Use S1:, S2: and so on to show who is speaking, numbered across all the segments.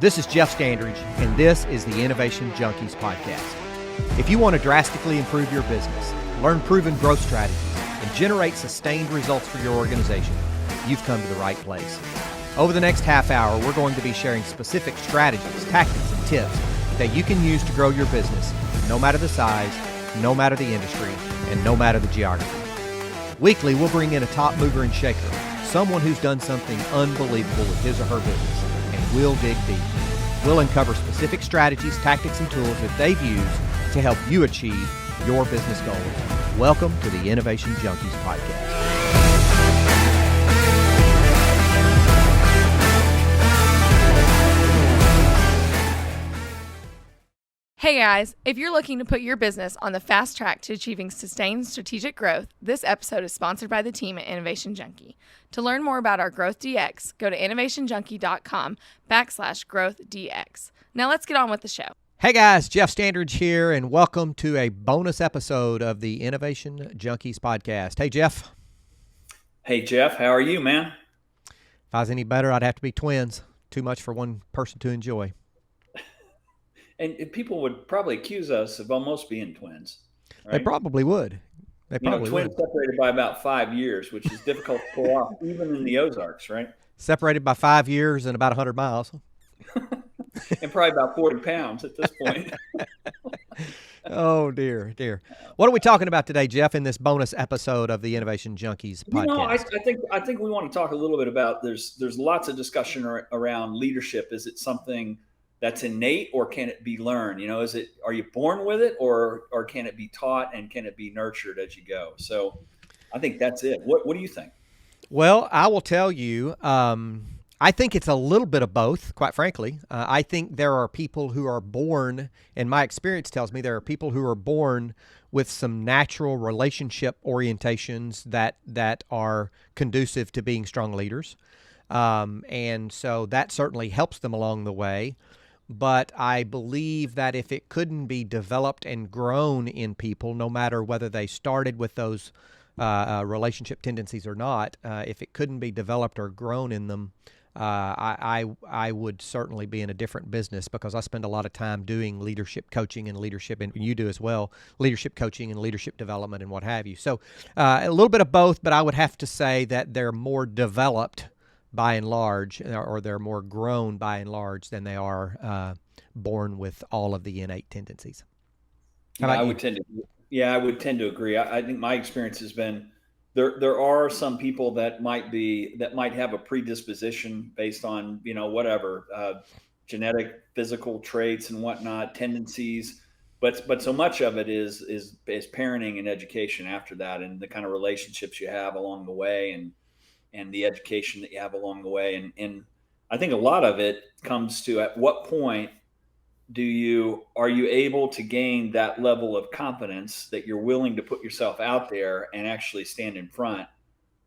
S1: This is Jeff Standridge, and this is the Innovation Junkies podcast. If you want to drastically improve your business, learn proven growth strategies, and generate sustained results for your organization, you've come to the right place. Over the next half hour, we're going to be sharing specific strategies, tactics, and tips that you can use to grow your business, no matter the size, no matter the industry, and no matter the geography. Weekly, we'll bring in a top mover and shaker, someone who's done something unbelievable with his or her business, and we'll dig deep. We'll uncover specific strategies, tactics, and tools that they've used to help you achieve your business goals. Welcome to the Innovation Junkies podcast.
S2: Hey guys, if you're looking to put your business on the fast track to achieving sustained strategic growth, this episode is sponsored by the team at Innovation Junkie. To learn more about our Growth DX, go to innovationjunkie.com/growthdx. Now let's get on with the show.
S1: Hey guys, Jeff Standridge here, and welcome to a bonus episode of the Innovation Junkies podcast. Hey Jeff.
S3: Hey Jeff, how are you, man?
S1: If I was any better, I'd have to be twins. Too much for one person to enjoy.
S3: And people would probably accuse us of almost being twins. Right?
S1: They probably would.
S3: Twins separated by about 5 years, which is difficult to pull off, even in the Ozarks, right?
S1: Separated by 5 years and about 100 miles.
S3: And probably about 40 pounds at this point.
S1: Oh, dear. What are we talking about today, Jeff, in this bonus episode of the Innovation Junkies podcast?
S3: I think we want to talk a little bit about, there's lots of discussion around leadership. Is it something that's innate, or can it be learned? You know, are you born with it, or can it be taught, and can it be nurtured as you go? So I think that's it. What do you think?
S1: Well, I will tell you, I think it's a little bit of both, quite frankly. I think there are people who are born, and my experience tells me there are people who are born with some natural relationship orientations that are conducive to being strong leaders. And so that certainly helps them along the way. But I believe that if it couldn't be developed and grown in people, no matter whether they started with those relationship tendencies or not, if it couldn't be developed or grown in them, I would certainly be in a different business, because I spend a lot of time doing leadership coaching and leadership, and you do as well, leadership coaching and leadership development and what have you. So a little bit of both, but I would have to say that they're more developed by and large, or they're more grown by and large than they are born with all of the innate tendencies.
S3: I would tend to agree. I think my experience has been there are some people that might have a predisposition based on, whatever, genetic, physical traits and whatnot, tendencies. But so much of it is parenting and education after that, and the kind of relationships you have along the way, and the education that you have along the way. And I think a lot of it comes to, at what point are you able to gain that level of confidence that you're willing to put yourself out there and actually stand in front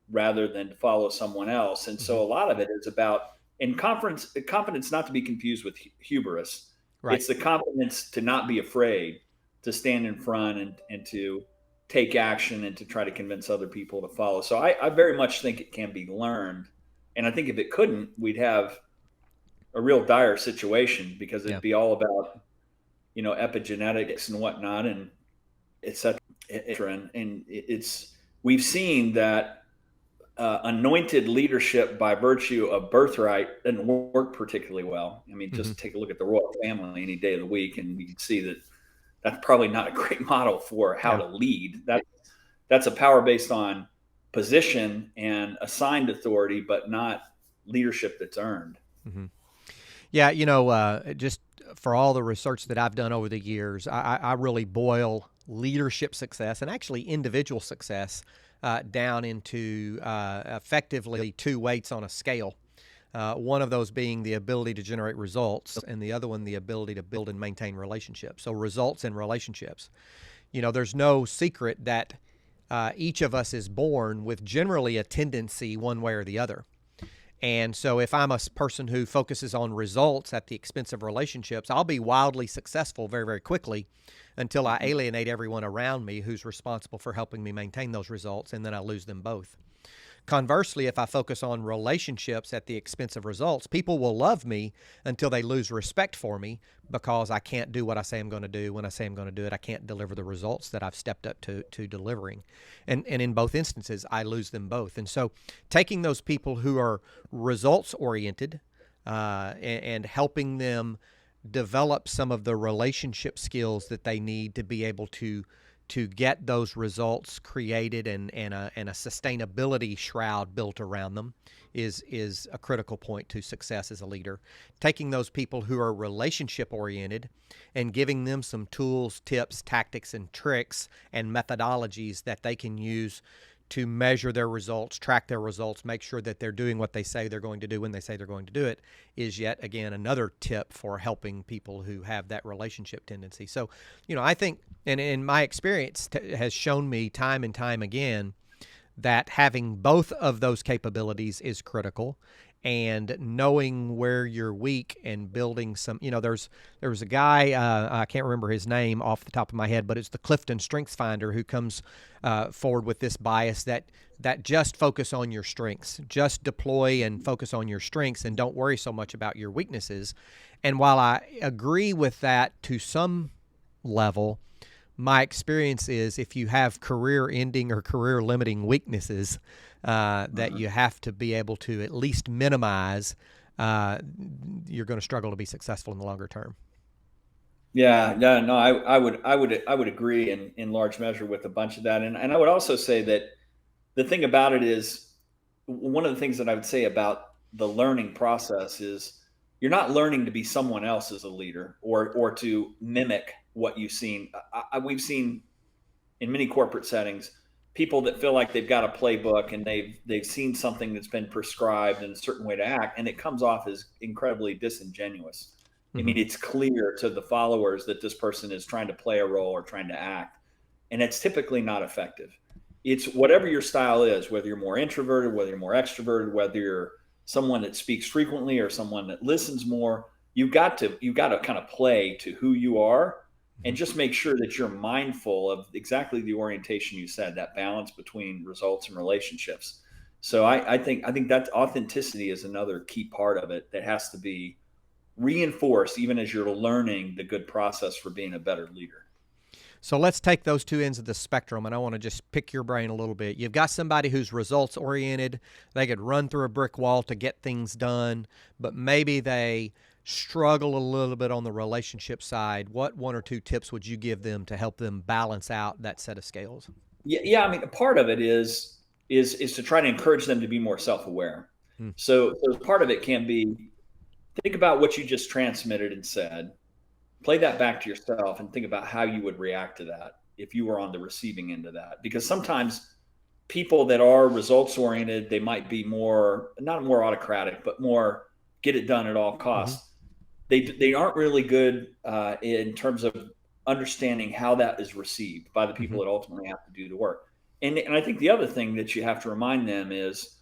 S3: rather than to follow someone else. And so a lot of it is about, confidence not to be confused with hubris. Right. It's the confidence to not be afraid to stand in front and to take action and to try to convince other people to follow. So I very much think it can be learned. And I think if it couldn't, we'd have a real dire situation, because it'd be all about, epigenetics and whatnot, and et cetera. And we've seen that anointed leadership by virtue of birthright doesn't work particularly well. I mean, just take a look at the royal family any day of the week, and we can see that that's probably not a great model for how to lead. That's a power based on position and assigned authority, but not leadership that's earned.
S1: Mm-hmm. Yeah, just for all the research that I've done over the years, I really boil leadership success and actually individual success down into effectively two weights on a scale. One of those being the ability to generate results, and the other one the ability to build and maintain relationships. So results and relationships. There's no secret that each of us is born with generally a tendency one way or the other. And so if I'm a person who focuses on results at the expense of relationships, I'll be wildly successful very, very quickly until I alienate everyone around me who's responsible for helping me maintain those results, and then I lose them both. Conversely, if I focus on relationships at the expense of results, people will love me until they lose respect for me because I can't do what I say I'm going to do. When I say I'm going to do it, I can't deliver the results that I've stepped up to delivering. And in both instances, I lose them both. And so taking those people who are results oriented and helping them develop some of the relationship skills that they need to be able to get those results created and a sustainability shroud built around them is a critical point to success as a leader. Taking those people who are relationship oriented and giving them some tools, tips, tactics, and tricks and methodologies that they can use to measure their results, track their results, make sure that they're doing what they say they're going to do when they say they're going to do it, is yet again another tip for helping people who have that relationship tendency. So, I think, and in my experience has shown me time and time again that having both of those capabilities is critical, and knowing where you're weak and building some, there was a guy, I can't remember his name off the top of my head, but it's the Clifton Strengths Finder who comes forward with this bias that just focus on your strengths, just deploy and focus on your strengths and don't worry so much about your weaknesses. And while I agree with that to some level, my experience is if you have career-ending or career-limiting weaknesses that you have to be able to at least minimize, you're going to struggle to be successful in the longer term.
S3: Yeah, no, I would agree in large measure with a bunch of that, and I would also say that the thing about it is, one of the things that I would say about the learning process is you're not learning to be someone else as a leader or to mimic what you've seen. We've seen in many corporate settings people that feel like they've got a playbook and they've seen something that's been prescribed in a certain way to act, and it comes off as incredibly disingenuous. I mean, it's clear to the followers that this person is trying to play a role or trying to act, and it's typically not effective. It's whatever your style is, whether you're more introverted, whether you're more extroverted, whether you're someone that speaks frequently or someone that listens more, you've got to kind of play to who you are, and just make sure that you're mindful of exactly the orientation you said, that balance between results and relationships. So I think that authenticity is another key part of it that has to be reinforced even as you're learning the good process for being a better leader.
S1: So let's take those two ends of the spectrum, and I want to just pick your brain a little bit. You've got somebody who's results-oriented. They could run through a brick wall to get things done, but maybe they struggle a little bit on the relationship side. What one or two tips would you give them to help them balance out that set of scales?
S3: Yeah. I mean, a part of it is to try to encourage them to be more self-aware. So part of it can be, think about what you just transmitted and said, play that back to yourself and think about how you would react to that if you were on the receiving end of that. Because sometimes people that are results oriented, they might be not more autocratic, but more get it done at all costs. They aren't really good in terms of understanding how that is received by the people that ultimately have to do the work. And I think the other thing that you have to remind them is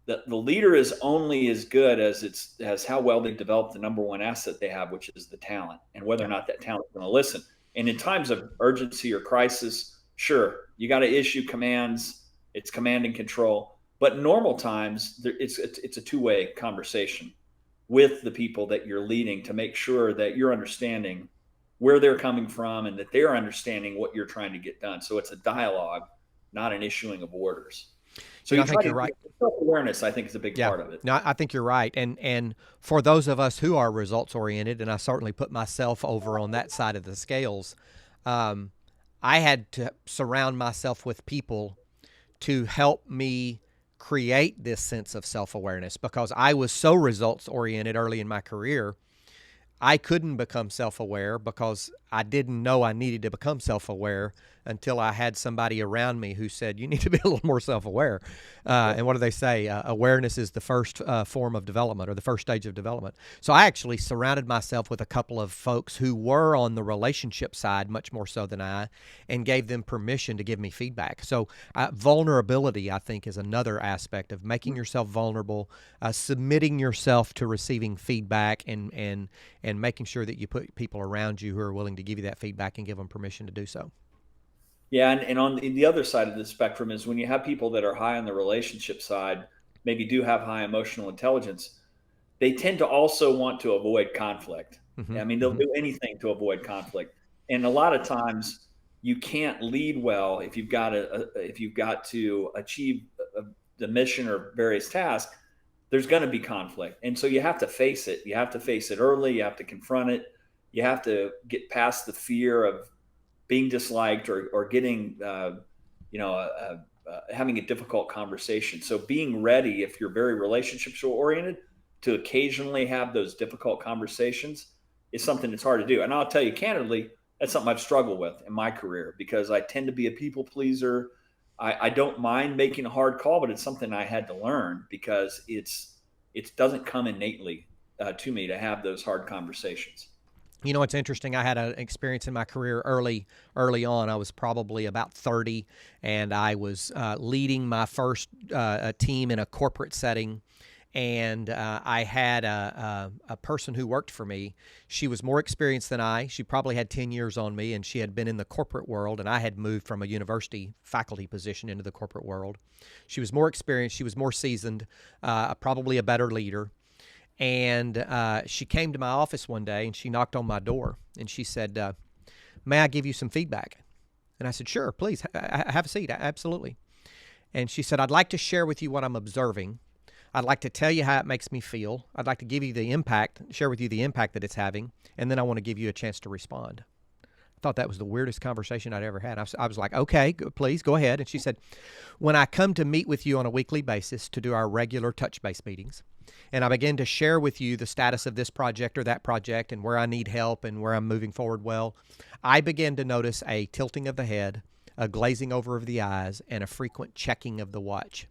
S3: that the leader is only as good as how well they develop the number one asset they have, which is the talent, and whether or not that talent is going to listen. And in times of urgency or crisis, sure, you got to issue commands. It's command and control. But in normal times, it's a two-way conversation with the people that you're leading to make sure that you're understanding where they're coming from and that they're understanding what you're trying to get done. So it's a dialogue, not an issuing of orders. So
S1: I think you're right.
S3: Self-awareness, I think, is a big part of it.
S1: No, I think you're right. And for those of us who are results-oriented, and I certainly put myself over on that side of the scales, I had to surround myself with people to help me create this sense of self-awareness, because I was so results-oriented early in my career. I couldn't become self-aware because I didn't know I needed to become self-aware until I had somebody around me who said, you need to be a little more self-aware. And what do they say? Awareness is the first form of development, or the first stage of development. So I actually surrounded myself with a couple of folks who were on the relationship side much more so than I, and gave them permission to give me feedback. So vulnerability, I think, is another aspect of making yourself vulnerable, submitting yourself to receiving feedback, and making sure that you put people around you who are willing to give you that feedback and give them permission to do so.
S3: Yeah, and on the other side of the spectrum is when you have people that are high on the relationship side, maybe do have high emotional intelligence, they tend to also want to avoid conflict.
S1: Mm-hmm,
S3: I mean, they'll
S1: mm-hmm.
S3: do anything to avoid conflict. And a lot of times you can't lead well if you've got to achieve the mission or various tasks. There's going to be conflict. And so you have to face it. You have to face it early. You have to confront it. You have to get past the fear of being disliked or getting, having a difficult conversation. So being ready, if you're very relationships oriented, to occasionally have those difficult conversations is something that's hard to do. And I'll tell you candidly, that's something I've struggled with in my career because I tend to be a people pleaser. I don't mind making a hard call, but it's something I had to learn because it doesn't come innately to me to have those hard conversations.
S1: You know, it's interesting. I had an experience in my career early on. I was probably about 30, and I was leading my first team in a corporate setting. And I had a person who worked for me. She was more experienced than I. She probably had 10 years on me, and she had been in the corporate world, and I had moved from a university faculty position into the corporate world. She was more experienced. She was more seasoned, probably a better leader. And she came to my office one day, and she knocked on my door, and she said, may I give you some feedback? And I said, sure, please, have a seat, absolutely. And she said, I'd like to share with you what I'm observing. I'd like to tell you how it makes me feel. I'd like to give you the impact, share with you the impact that it's having, and then I want to give you a chance to respond. I thought that was the weirdest conversation I'd ever had. I was like, okay, please go ahead. And she said, when I come to meet with you on a weekly basis to do our regular touch base meetings, and I begin to share with you the status of this project or that project and where I need help and where I'm moving forward well, I begin to notice a tilting of the head, a glazing over of the eyes, and a frequent checking of the watch.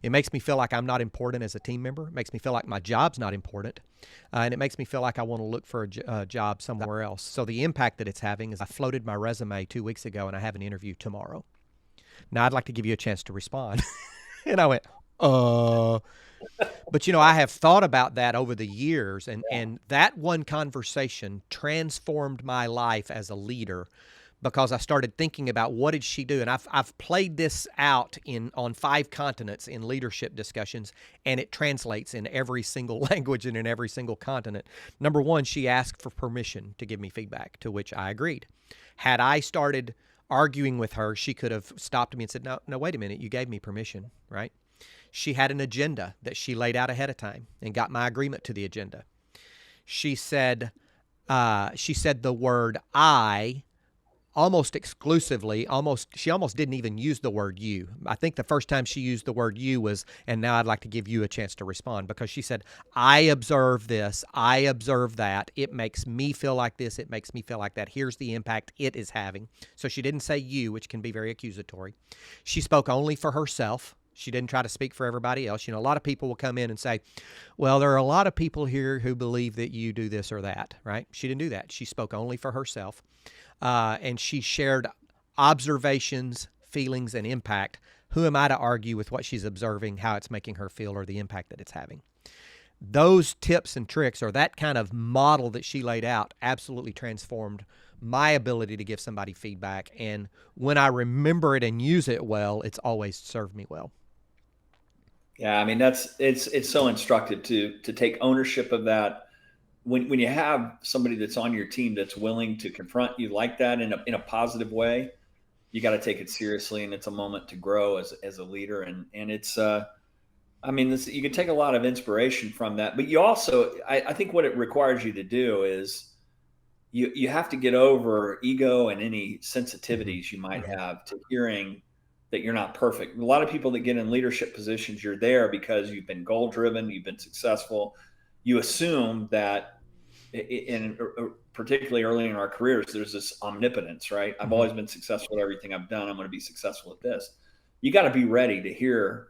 S1: It makes me feel like I'm not important as a team member. It makes me feel like my job's not important. And it makes me feel like I want to look for a job somewhere else. So the impact that it's having is I floated my resume 2 weeks ago, and I have an interview tomorrow. Now, I'd like to give you a chance to respond. And I went, But, I have thought about that over the years, and that one conversation transformed my life as a leader because I started thinking about what did she do? And I've played this out on 5 continents in leadership discussions, and it translates in every single language and in every single continent. Number 1, she asked for permission to give me feedback, to which I agreed. Had I started arguing with her, she could have stopped me and said, no, wait a minute, you gave me permission, right? She had an agenda that she laid out ahead of time and got my agreement to the agenda. She said the word I almost exclusively, she almost didn't even use the word you. I think the first time she used the word you was, and now I'd like to give you a chance to respond, because she said, I observe this, I observe that, it makes me feel like this, it makes me feel like that, here's the impact it is having. So she didn't say you, which can be very accusatory. She spoke only for herself. She didn't try to speak for everybody else. A lot of people will come in and say, well, there are a lot of people here who believe that you do this or that, right? She didn't do that. She spoke only for herself. And she shared observations, feelings, and impact. Who am I to argue with what she's observing, how it's making her feel, or the impact that it's having? Those tips and tricks, or that kind of model that she laid out, absolutely transformed my ability to give somebody feedback. And when I remember it and use it well, it's always served me well.
S3: Yeah, I mean, it's so instructive to take ownership of that. When you have somebody that's on your team that's willing to confront you like that in a positive way, you got to take it seriously, and it's a moment to grow as a leader. And it's you can take a lot of inspiration from that, but you also, I think what it requires you to do is you have to get over ego and any sensitivities you might have to hearing that you're not perfect. A lot of people that get in leadership positions, you're there because you've been goal driven, you've been successful. You assume that, particularly early in our careers, there's this omnipotence, right? I've always been successful at everything I've done. I'm going to be successful at this. You got to be ready to hear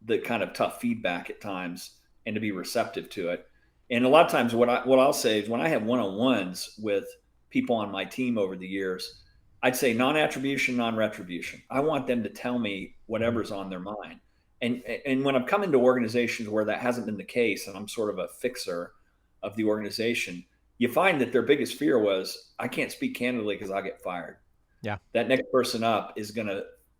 S3: the kind of tough feedback at times and to be receptive to it. And a lot of times what I'll say is when I have one-on-ones with people on my team over the years, I'd say non-attribution, non-retribution. I want them to tell me whatever's on their mind. And when I've come into organizations where that hasn't been the case, and I'm sort of a fixer of the organization, you find that their biggest fear was, I can't speak candidly because I'll get fired.
S1: Yeah.
S3: That next person up is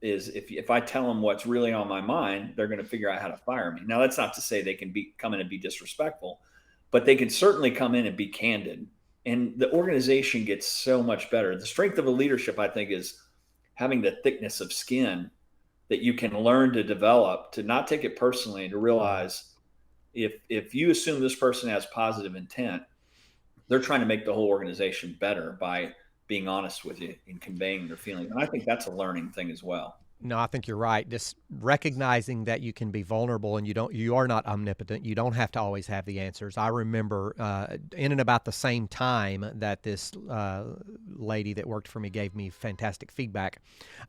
S3: if I tell them what's really on my mind, they're going to figure out how to fire me. Now, that's not to say they can come in and be disrespectful, but they can certainly come in and be candid. And the organization gets so much better. The strength of a leadership, I think, is having the thickness of skin that you can learn to develop, to not take it personally, and to realize if you assume this person has positive intent, they're trying to make the whole organization better by being honest with you and conveying their feelings. And I think that's a learning thing as well.
S1: No, I think you're right. Just recognizing that you can be vulnerable and you are not omnipotent. You don't have to always have the answers. I remember in and about the same time that this lady that worked for me gave me fantastic feedback.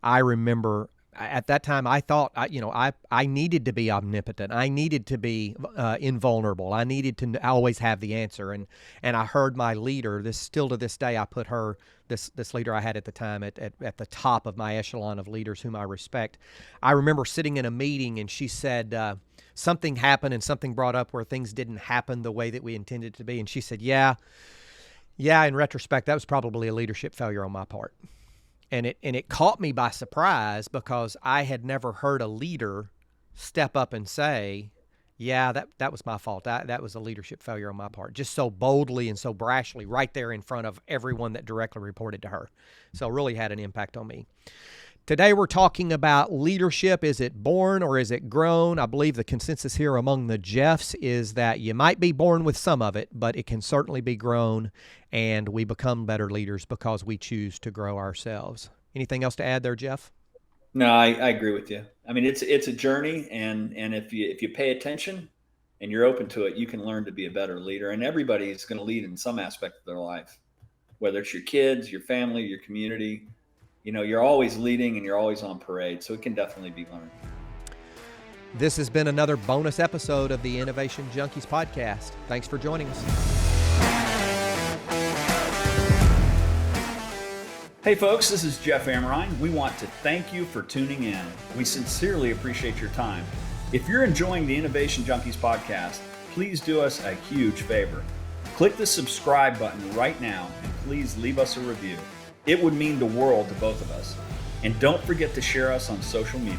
S1: I remember at that time I thought, I needed to be omnipotent. I needed to be invulnerable. I needed to always have the answer. And I heard my leader, still to this day, I put her, this leader I had at the time at the top of my echelon of leaders whom I respect. I remember sitting in a meeting and she said, something happened and something brought up where things didn't happen the way that we intended to be. And she said, yeah, in retrospect, that was probably a leadership failure on my part. And it caught me by surprise because I had never heard a leader step up and say, yeah, that was my fault. That was a leadership failure on my part. Just so boldly and so brashly right there in front of everyone that directly reported to her. So it really had an impact on me. Today we're talking about leadership. Is it born or is it grown? I believe the consensus here among the Jeffs is that you might be born with some of it, but it can certainly be grown, and we become better leaders because we choose to grow ourselves. Anything else to add there, Jeff?
S3: No, I agree with you. I mean, it's a journey, and if you pay attention and you're open to it, you can learn to be a better leader. And everybody is going to lead in some aspect of their life, whether it's your kids, your family, your community. You're always leading and you're always on parade, so it can definitely be learned.
S1: This has been another bonus episode of the Innovation Junkies podcast. Thanks for joining us.
S3: Hey folks, this is Jeff Amrine. We want to thank you for tuning in. We sincerely appreciate your time. If you're enjoying the Innovation Junkies podcast, please do us a huge favor. Click the subscribe button right now and please leave us a review. It would mean the world to both of us. And don't forget to share us on social media.